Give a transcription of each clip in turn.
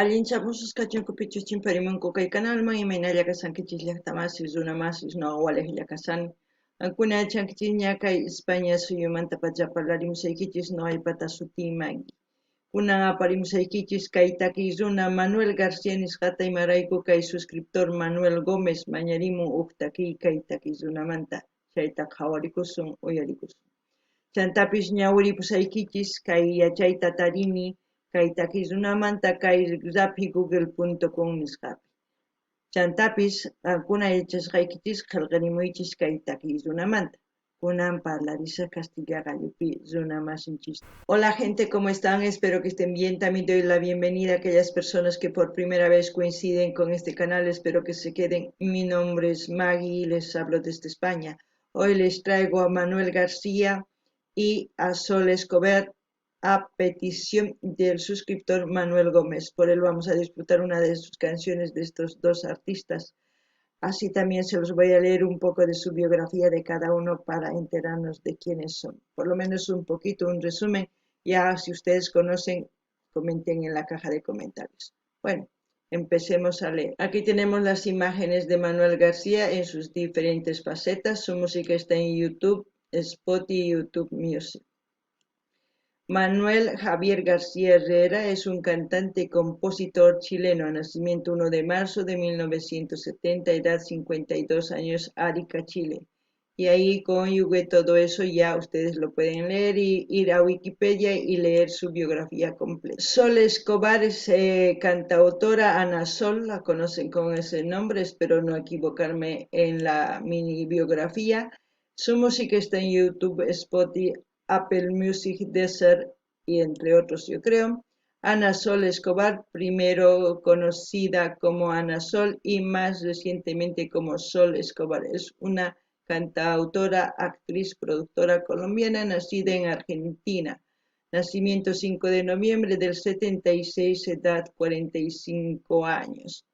Allinchamusus kachunkupichuchin parimunku kay kanalman imayna llakasankichis llaqtamasis runamasis nawalej llakasan ankuna chankichis ña kay España suyumanta pachapalarimusaykichis no aypata sutiymaki kunan aparimusaykichis kay takiy runa Manuel García nisqata imarayku kay suscriptor Manuel Gómez mañarimun takiy kay takiy runamanta chayta qhawarikusun uyarikusun chantapish ñawiripusaykichis kay yachayta tarini kay takiy runamanta kay rapigoogle.com nisqapi chantapish kuna yachashqaykichis qillqarimuychis kay takiy runamanta kunan parlarisha Castilla gallupi runamasinchis. Hola gente, ¿cómo están? Espero que estén bien. También doy la bienvenida a aquellas personas que por primera vez coinciden con este canal. Espero que se queden. Mi nombre es Maggie y les hablo desde España. Hoy les traigo a Manuel García y a Sol Escobar a petición del suscriptor Manuel Gómez. Por él vamos a disfrutar una de sus canciones de estos dos artistas. Así también se los voy a leer un poco de su biografía de cada uno para enterarnos de quiénes son. Por lo menos un poquito, un resumen. Ya si ustedes conocen, comenten en la caja de comentarios. Bueno, empecemos a leer. Aquí tenemos las imágenes de Manuel García en sus diferentes facetas. Su música está en YouTube, Spotify y YouTube Music. Manuel Javier García Herrera es un cantante y compositor chileno, nacimiento 1 de marzo de 1970, edad 52 años, Arica, Chile. Y ahí conyugué todo eso, ya ustedes lo pueden leer y ir a Wikipedia y leer su biografía completa. Sol Escobar es cantautora, Ana Sol, la conocen con ese nombre, espero no equivocarme en la mini biografía. Su música está en YouTube, Spotify, Apple Music, Deezer y entre otros, yo creo. Ana Sol Escobar, primero conocida como Ana Sol y más recientemente como Sol Escobar. Es una cantautora, actriz, productora colombiana, nacida en Argentina. Nacimiento 5 de noviembre del 76, edad 45 años.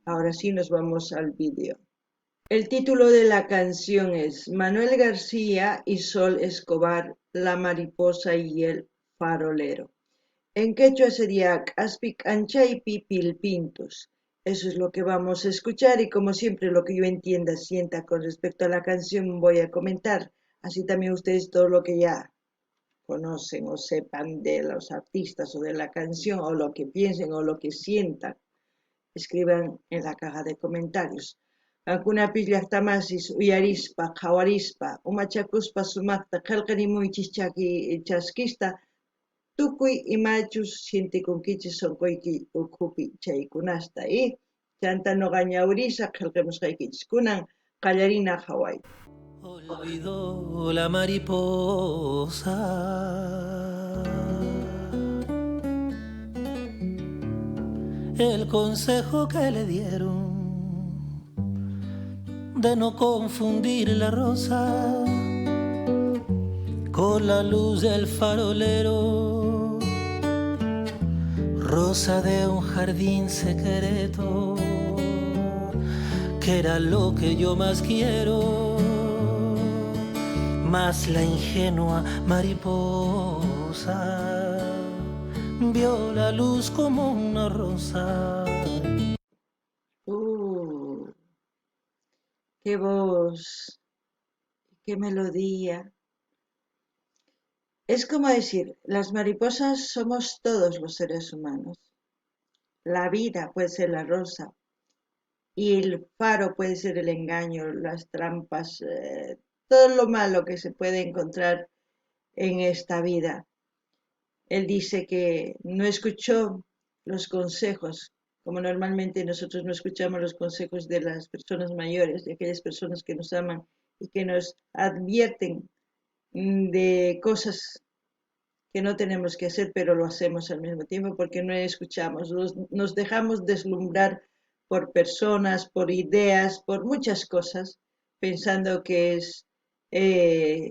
Ahora sí nos vamos al vídeo. El título de la canción es Manuel García y Sol Escobar, La mariposa y el farolero. En quechua sería Caspic Anchaypi Pilpintos. Eso es lo que vamos a escuchar y como siempre lo que yo entienda, sienta con respecto a la canción voy a comentar. Así también ustedes todo lo que ya conocen o sepan de los artistas o de la canción o lo que piensen o lo que sientan, escriban en la caja de comentarios. Ankunapi llaqtamasis uyarispa, qhawarispa, umachakuspa sumaqta qillqarimuychis chaskista, tukuy imachus sintikunkichis sonquyki ukhupi chaykunasta y chanta noqa ñawrisaq qillqamusqaykichis kunan qallarina qhawayta. Olvidó la mariposa el consejo que le dieron de no confundir la rosa con la luz del farolero, rosa de un jardín secreto, que era lo que yo más quiero, mas la ingenua mariposa vio la luz como una rosa. ¡Qué voz! ¡Qué melodía! Es como decir, las mariposas somos todos los seres humanos. La vida puede ser la rosa y el faro puede ser el engaño, las trampas, todo lo malo que se puede encontrar en esta vida. Él dice que no escuchó los consejos, como normalmente nosotros no escuchamos los consejos de las personas mayores, de aquellas personas que nos aman y que nos advierten de cosas que no tenemos que hacer, pero lo hacemos al mismo tiempo porque no escuchamos, nos dejamos deslumbrar por personas, por ideas, por muchas cosas, pensando que es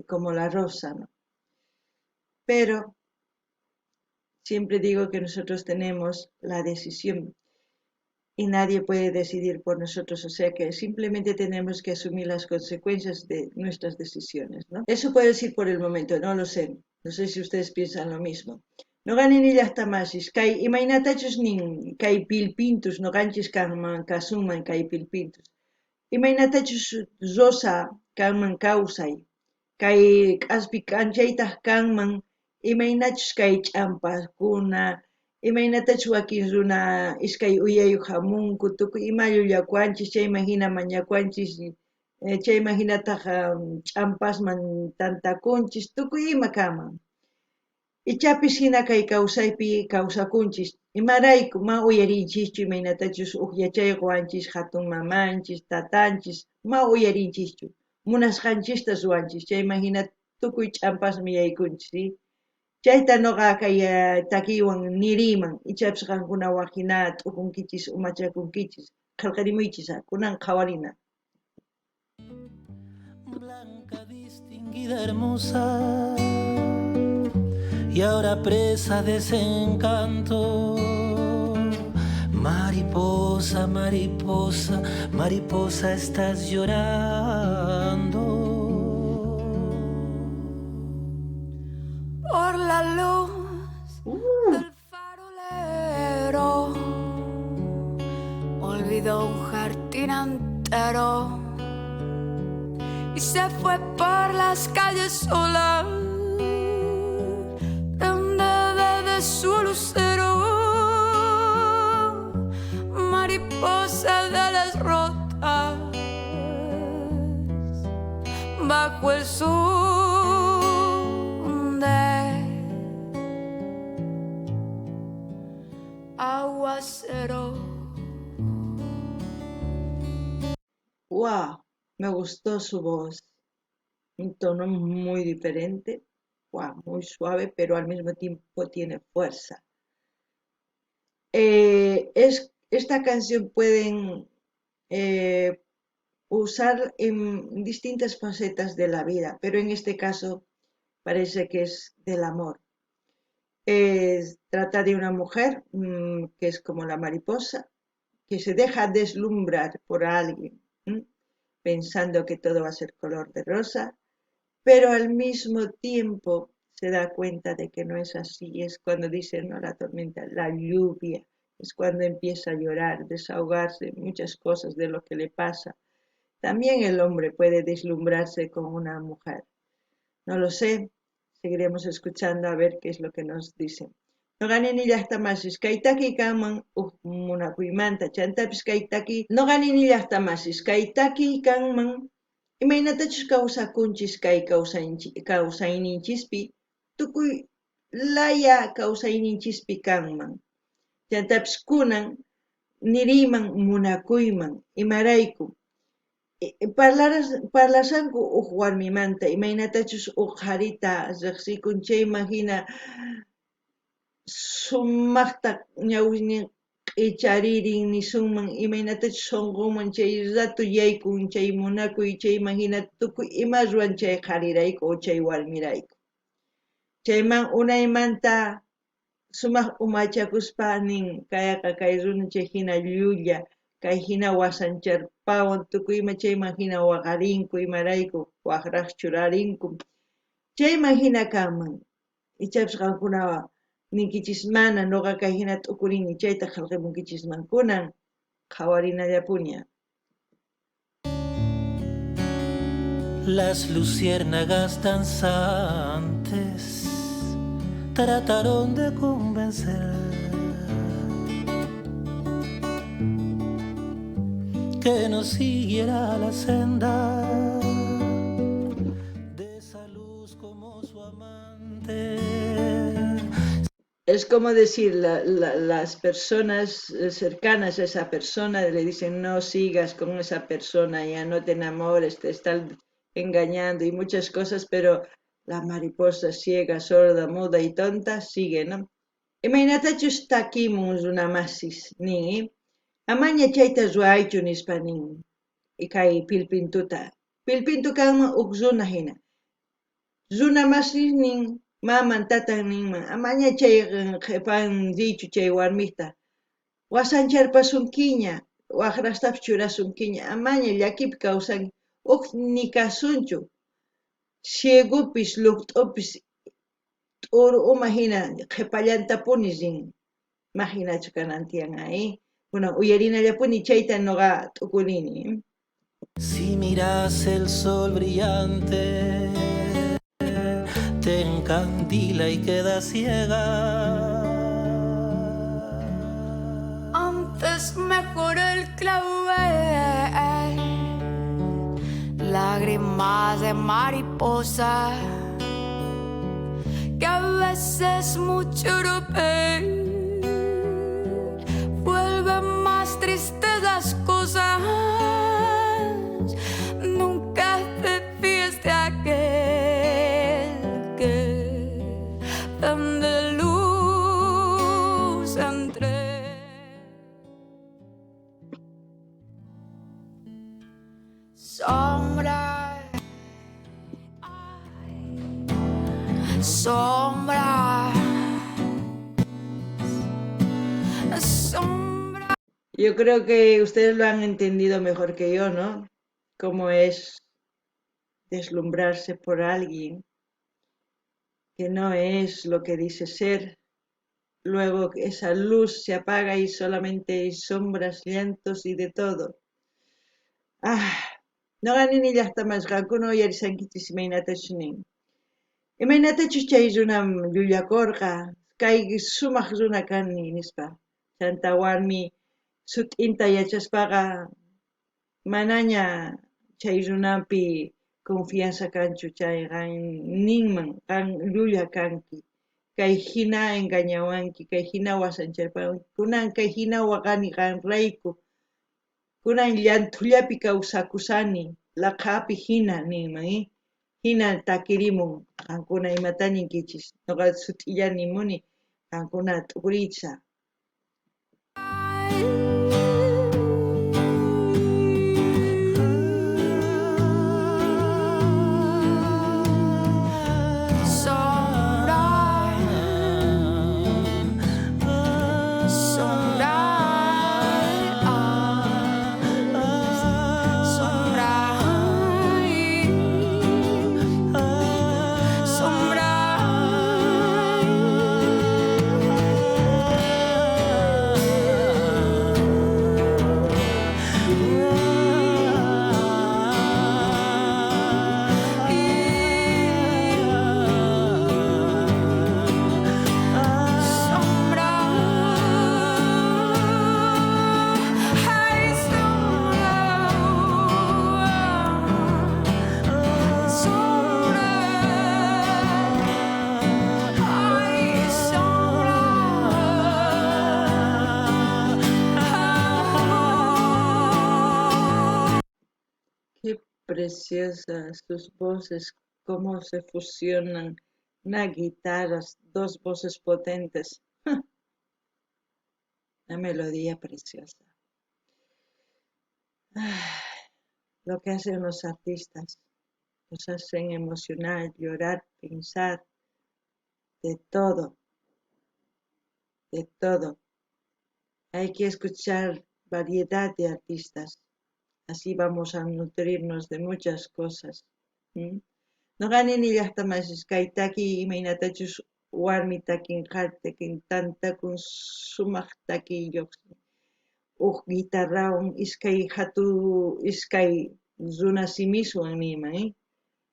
como la rosa, ¿no? Pero siempre digo que nosotros tenemos la decisión y nadie puede decidir por nosotros, o sea que simplemente tenemos que asumir las consecuencias de nuestras decisiones, ¿no? Eso puedo decir por el momento, no lo sé, no sé si ustedes piensan lo mismo. Nuqanini llaqtamasis kay imaynatachus nin kay pillpintus nuqanchis kanman kasunman kay pillpintus. Imaynatachus rosa kanman kawsay. Kay k'aspi k'anchaytaq kanman imaynachus kay ch'ampakuna, imaynatachus wakin runa iskay uyayuq hamunku tukuy ima llullakuanchis chayman hina mañakuanchis chayman hinataq ch'ampasman tantakunchis tukuy ima kanman. Ichapis hina kay kawsaypi kawsakunchis imarayku ma uyarinchikchu imaynatachus huk yachayuq wanchis hatun mamanchis tatanchis ma uyarinchikchu munasqanchista ruwanchis chayman hina tukuy ch'ampasmi yaykunchis ¿sí? Chayta nuqa kay takiywan niriyman ichapis qankunawan hina t'ukunkichis umachakunkichis qillqarimuychis kunan qhawarina. Blanca, distinguida, hermosa, y ahora presa de ese encanto. Mariposa, mariposa, mariposa, estás llorando. Por la luz del farolero olvidó un jardín entero y se fue por las calles sola, prendida de su lucero, mariposa de las rotas bajo el sol de aguacero. ¡Wow! Me gustó su voz. Un tono muy diferente, wow, muy suave, pero al mismo tiempo tiene fuerza. Esta canción pueden usar en distintas facetas de la vida, pero en este caso parece que es del amor. Trata de una mujer que es como la mariposa, que se deja deslumbrar por alguien, pensando que todo va a ser color de rosa, pero al mismo tiempo se da cuenta de que no es así. Es cuando dice, no, la tormenta, la lluvia, es cuando empieza a llorar, desahogarse, muchas cosas de lo que le pasa. También el hombre puede deslumbrarse con una mujer. No lo sé, seguiremos escuchando a ver qué es lo que nos dicen. Noqanini llaqtamasis kaytaki kanman munakuymanta chantapis kaytaki noqanini llaqtamasis kaytaki kanman imaynatachus kawsakunchis kay kawsayninchispi tukuy laya kawsayninchispi kanman chantapis kunan niriyman munakuyman imarayku parlasanku huk warmimanta imaynatachus huk qarita riqsikun chayman hina sumaqta ñawinin q'icharirin nisunman imaynatachus sunqunman chay ratu yaykun chay munakuy chayman hina tukuy ima ruwan chay qarirayku o chay warmirayku chayman unaymanta sumaq umachakuspa nin kayqa kay runa chay hina llulla kay hina wasancharpawan tukuyma chayman hina waqarinku imarayku waqraq churarinku chayman hina kanman ichapis qankunawa ninkichis mana nuqa kay hina t'ukurini chayta qillqamunkichisman kunan qhawarinallapuña. Las luciérnagas danzantes trataron de convencer que no siguiera la senda de esa luz como su amante. Es como decir, las personas cercanas a esa persona le dicen no sigas con esa persona, ya no te enamores, te están engañando y muchas cosas, pero la mariposa ciega, sorda, muda y tonta sigue, ¿no? Imaynatachus takimun runamasis nin, amaña chayta ruaychu nispa nin, kay pillpintuta. Pillpintu kanman huk runa hina. Runamasis nin maman tatan ninman amaña chay qhipanrichu chay warmita wasancharpasunkiña waqrashtapis churasunkiña amaña llakipi kawsanki huk ni kasunchu ciegupis luqt'upis imagina, qhipallanta punishin, imagina chukanantian ahí. Bueno, uyarinallapuni chayta noqa t'ukunini. Si miras el sol brillante, te encandila y queda ciega. Antes mejor el clavel, lágrimas de mariposa, que a veces mucho romper vuelve más tristes las cosas. Nunca te fíes de aquel que tan de luz entre sombra, sombra, sombra. Yo creo que ustedes lo han entendido mejor que yo, ¿no? Cómo es deslumbrarse por alguien que no es lo que dice ser. Luego esa luz se apaga y solamente hay sombras, llantos y de todo. No ganin llaqtamasqankuna uyarisankichis imaynatachus. Imaynatachus chay runam llullakurqa, kay sumaq runa kani nispa. Chanta warmi sut'inta yachaspaqa manaña chay runapi confianza kanchu chayqa ninman qan llulla kanki. Kay hina engañawanki, kay hina wasancharpawanki, kunan kay hina waqani qanrayku, kunan llanthullapi kawsakusani, laqhapi hina ninman, hina takirimun, qankuna imata ninkichis, nuqa sut'illa nimuni, qankuna t'ukuriycha. Qué preciosas sus voces, cómo se fusionan una guitarras, dos voces potentes. Una melodía preciosa. Lo que hacen los artistas, los hacen emocionar, llorar, pensar, de todo, de todo. Hay que escuchar variedad de artistas. Así vamos a nutrirnos de muchas cosas. No ganin illaqtamas kaytaki imaynatachus warmi takinqarta kintantakun sumaq takiyuq guitarrawan iskay runa simiswan niman,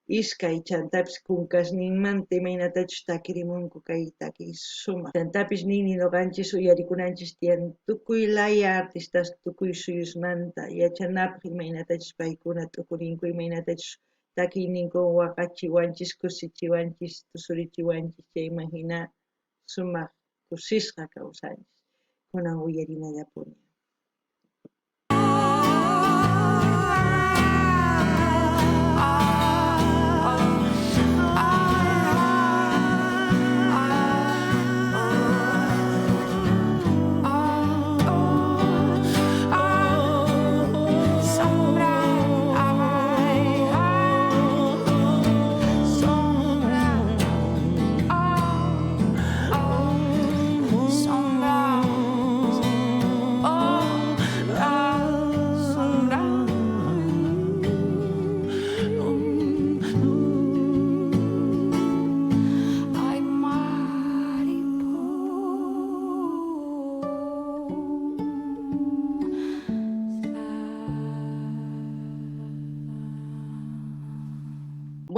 iskay chantapis kunkasninmanta imaynatachus takirimunku kay takiy sumaq chantapis nini noqanchis uyarikunanchis tiyan tukuy laya artistas tukuy suyusmanta yachanapaq imaynatachus paykuna t'ukurinku imaynatachus takiyninkuwan waqachiwanchis kusichiwanchis tusurichiwanchis chayman hina sumaq kusisqa kawsanchis kunan uyarinallapuni. Oh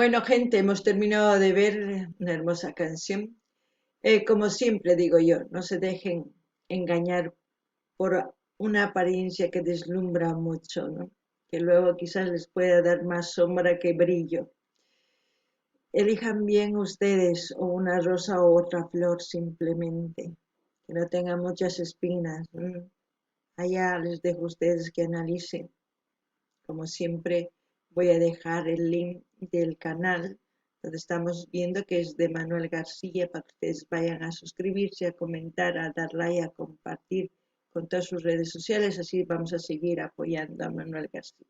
Bueno, gente, hemos terminado de ver una hermosa canción. Como siempre digo yo, no se dejen engañar por una apariencia que deslumbra mucho, ¿no? Que luego quizás les pueda dar más sombra que brillo. Elijan bien ustedes o una rosa o otra flor simplemente, que no tenga muchas espinas. Allá les dejo a ustedes que analicen. Como siempre, voy a dejar el link del canal donde estamos viendo que es de Manuel García para que ustedes vayan a suscribirse, a comentar, a dar like, a compartir con todas sus redes sociales. Así vamos a seguir apoyando a Manuel García.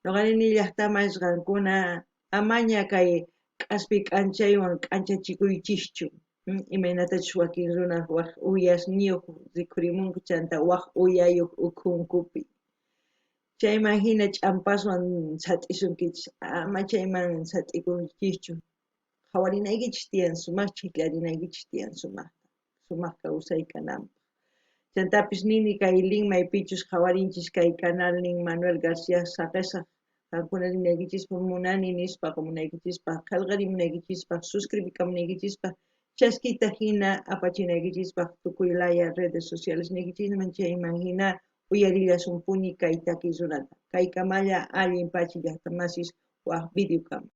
Noqanini llaqtama isqankuna amaña kay k'aspi k'anchaywan k'anchachikuychischu. Imaynatachu wakin runaq waq uyasniyuq rikhurimunku chanta waq uyayuq ukhunkupi. Chayman hina ch'ampaswan sat'isunkichis ama chayman sat'ikunkichikchu. Qhawarinaykichis tiyan sumaq, chikllarinaykichis tiyan sumaq kawsaykananpaq. Chantapis nini kay link maypichus qhawarinchis kay canal nin Manuel García Saqesaq qankuna rinaykichispaq munani nispa munaykichispaq qillqarimunaykichispaq suscribikamunaykichispaq chaskita hina apachinaykichispaq tukuy laya redes sociales niykichisman chayman hina uyarillasunpuni kay takiy runata kay kamalla allin pachiy llaqtamasis waq video kama.